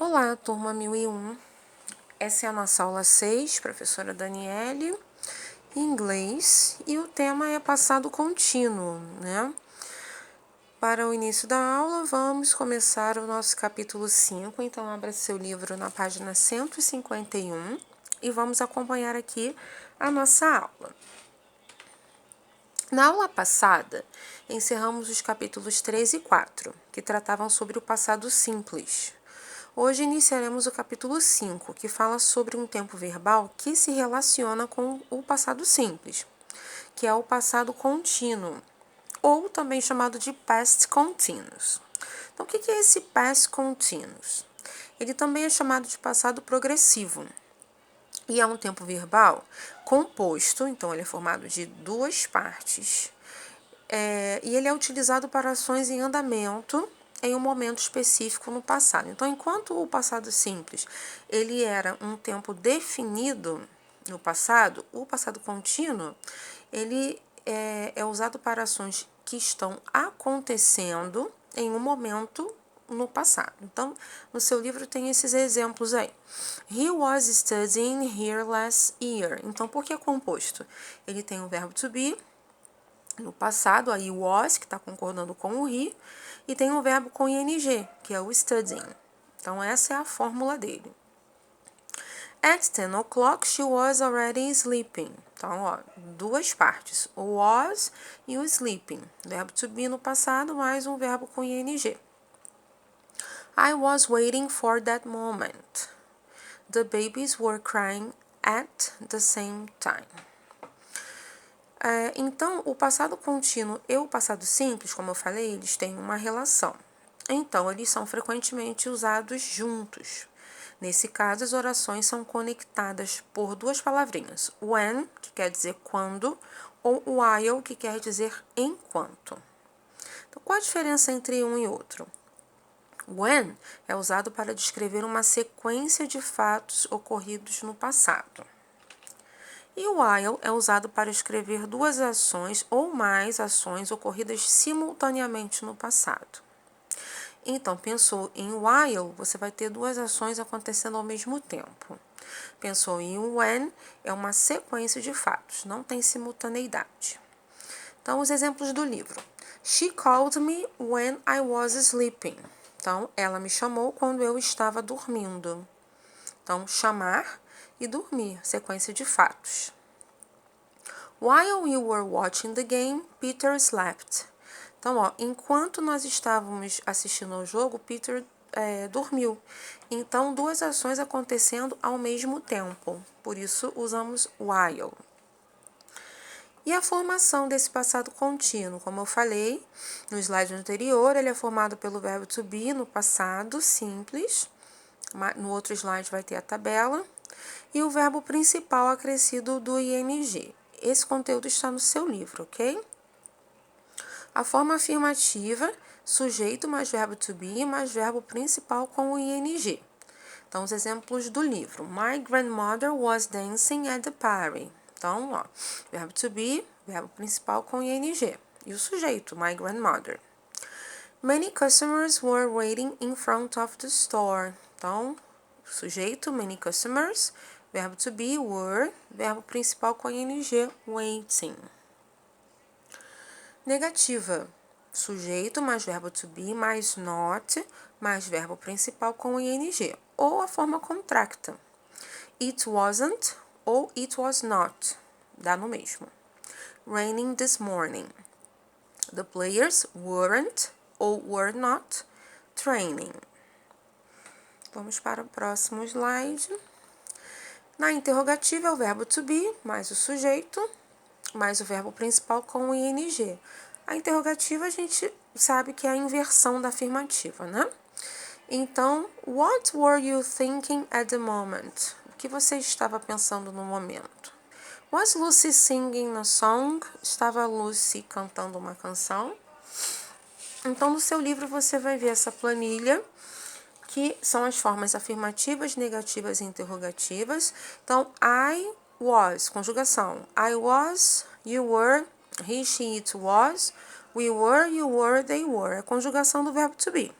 Olá, turma 1001. Essa é a nossa aula 6, professora Daniele, inglês, e o tema é passado contínuo, né? Para o início da aula, vamos começar o nosso capítulo 5, então abra seu livro na página 151 e vamos acompanhar aqui a nossa aula. Na aula passada, encerramos os capítulos 3 e 4, que tratavam sobre o passado simples. Hoje iniciaremos o capítulo 5, que fala sobre um tempo verbal que se relaciona com o passado simples, que é o passado contínuo, ou também chamado de past continuous. Então, o que é esse past continuous? Ele também é chamado de passado progressivo, e é um tempo verbal composto, então ele é formado de duas partes, e ele é utilizado para ações em andamento em um momento específico no passado. Então, enquanto o passado simples ele era um tempo definido no passado, o passado contínuo ele é usado para ações que estão acontecendo em um momento no passado. Então, no seu livro tem esses exemplos aí. He was studying here last year. Então, por que é composto? Ele tem o verbo to be no passado, aí was, que está concordando com o he, e tem um verbo com ing, que é o studying. Então, essa é a fórmula dele. At 10 o'clock, she was already sleeping. Então, ó, duas partes, o was e o sleeping. Verbo to be no passado, mais um verbo com ing. I was waiting for that moment. The babies were crying at the same time. Então, o passado contínuo e o passado simples, como eu falei, eles têm uma relação. Então, eles são frequentemente usados juntos. Nesse caso, as orações são conectadas por duas palavrinhas. When, que quer dizer quando, ou while, que quer dizer enquanto. Então, qual a diferença entre um e outro? When é usado para descrever uma sequência de fatos ocorridos no passado. E o while é usado para escrever duas ações ou mais ações ocorridas simultaneamente no passado. Então, pensou em while, você vai ter duas ações acontecendo ao mesmo tempo. Pensou em when, é uma sequência de fatos, não tem simultaneidade. Então, os exemplos do livro. She called me when I was sleeping. Então, ela me chamou quando eu estava dormindo. Então, chamar e dormir, sequência de fatos. While we were watching the game, Peter slept. Então, ó, enquanto nós estávamos assistindo ao jogo, Peter dormiu. Então, duas ações acontecendo ao mesmo tempo. Por isso, usamos while. E a formação desse passado contínuo, como eu falei no slide anterior, ele é formado pelo verbo to be no passado simples. No outro slide vai ter a tabela. E o verbo principal acrescido do ing. Esse conteúdo está no seu livro, ok? A forma afirmativa, sujeito mais verbo to be mais verbo principal com o ing. Então, os exemplos do livro. My grandmother was dancing at the party. Então, ó, verbo to be, verbo principal com ing. E o sujeito, my grandmother. Many customers were waiting in front of the store. Então, sujeito, many customers, verbo to be, were, verbo principal com ing, waiting. Negativa, sujeito mais verbo to be mais not, mais verbo principal com ing, ou a forma contracta. It wasn't ou it was not, dá no mesmo. Raining this morning. The players weren't ou were not training. Vamos para o próximo slide. Na interrogativa é o verbo to be, mais o sujeito, mais o verbo principal com o ing. A interrogativa a gente sabe que é a inversão da afirmativa, né? Então, what were you thinking at the moment? O que você estava pensando no momento? Was Lucy singing a song? Estava Lucy cantando uma canção? Então, no seu livro você vai ver essa planilha, que são as formas afirmativas, negativas e interrogativas. Então, I was, conjugação. I was, you were, he, she, it was, we were, you were, they were. É a conjugação do verbo to be.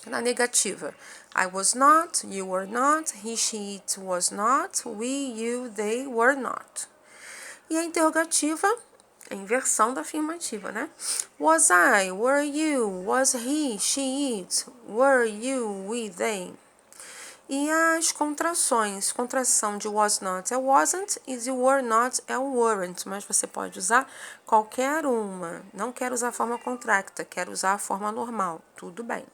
Na negativa, I was not, you were not, he, she, it was not, we, you, they were not. E a interrogativa, a inversão da afirmativa, né? Was I, were you, was he, she, it, were you, we, they. E as contrações, contração de was not é wasn't e de were not é weren't, mas você pode usar qualquer uma. Não quero usar a forma contracta, quero usar a forma normal, tudo bem.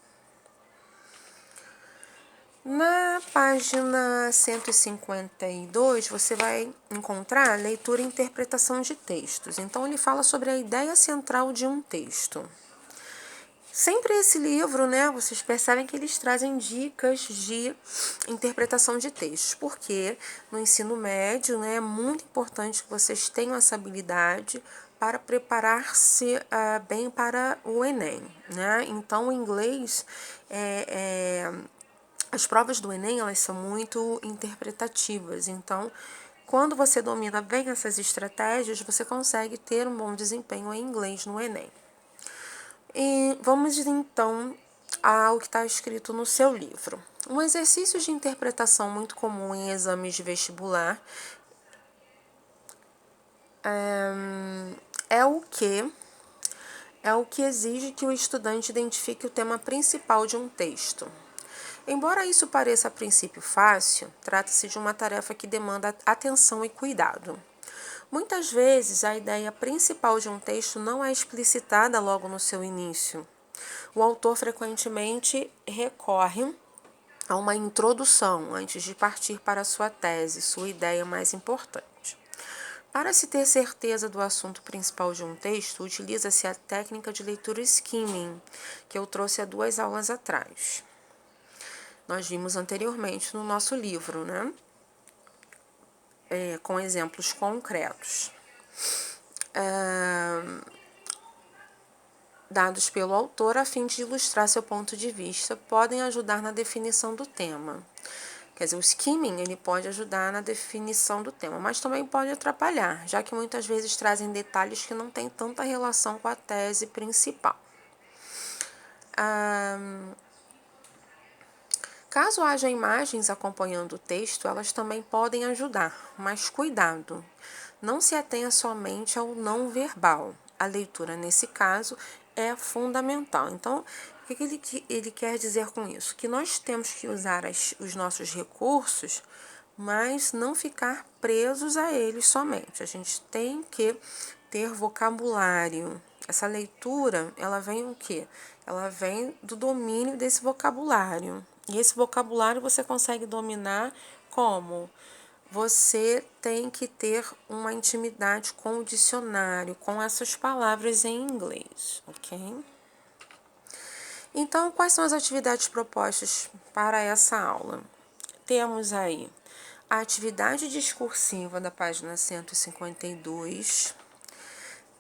Na página 152, você vai encontrar leitura e interpretação de textos. Então, ele fala sobre a ideia central de um texto. Sempre esse livro, né, vocês percebem que eles trazem dicas de interpretação de textos, porque no ensino médio, né, é muito importante que vocês tenham essa habilidade para preparar-se bem para o Enem, né? Então, o inglês as provas do Enem, elas são muito interpretativas, então, quando você domina bem essas estratégias, você consegue ter um bom desempenho em inglês no Enem. E vamos, então, ao que está escrito no seu livro. Um exercício de interpretação muito comum em exames de vestibular é o que exige que o estudante identifique o tema principal de um texto. Embora isso pareça a princípio fácil, trata-se de uma tarefa que demanda atenção e cuidado. Muitas vezes, a ideia principal de um texto não é explicitada logo no seu início. O autor frequentemente recorre a uma introdução antes de partir para a sua tese, sua ideia mais importante. Para se ter certeza do assunto principal de um texto, utiliza-se a técnica de leitura skimming, que eu trouxe há 2 aulas atrás. Nós vimos anteriormente no nosso livro, né? Com exemplos concretos. Dados pelo autor a fim de ilustrar seu ponto de vista, podem ajudar na definição do tema. Quer dizer, o skimming ele pode ajudar na definição do tema, mas também pode atrapalhar, já que muitas vezes trazem detalhes que não têm tanta relação com a tese principal. Caso haja imagens acompanhando o texto, elas também podem ajudar, mas cuidado, não se atenha somente ao não verbal. A leitura, nesse caso, é fundamental. Então, o que ele quer dizer com isso? Que nós temos que usar os nossos recursos, mas não ficar presos a eles somente. A gente tem que ter vocabulário. Essa leitura, ela vem o quê? Ela vem do domínio desse vocabulário. E esse vocabulário você consegue dominar como? Você tem que ter uma intimidade com o dicionário, com essas palavras em inglês, ok? Então, quais são as atividades propostas para essa aula? Temos aí a atividade discursiva da página 152,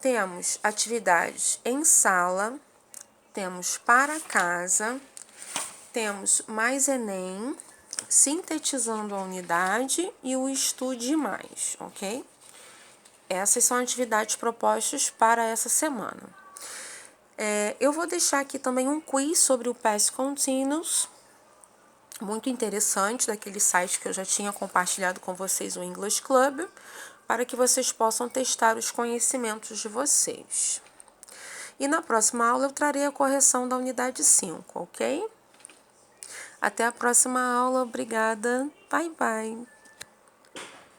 temos atividades em sala, temos para casa, temos mais Enem, sintetizando a unidade e o estude mais, ok? Essas são atividades propostas para essa semana. Eu vou deixar aqui também um quiz sobre o Past Continuous, muito interessante, daquele site que eu já tinha compartilhado com vocês, o English Club, para que vocês possam testar os conhecimentos de vocês. E na próxima aula eu trarei a correção da unidade 5, ok? Até a próxima aula, obrigada, bye bye!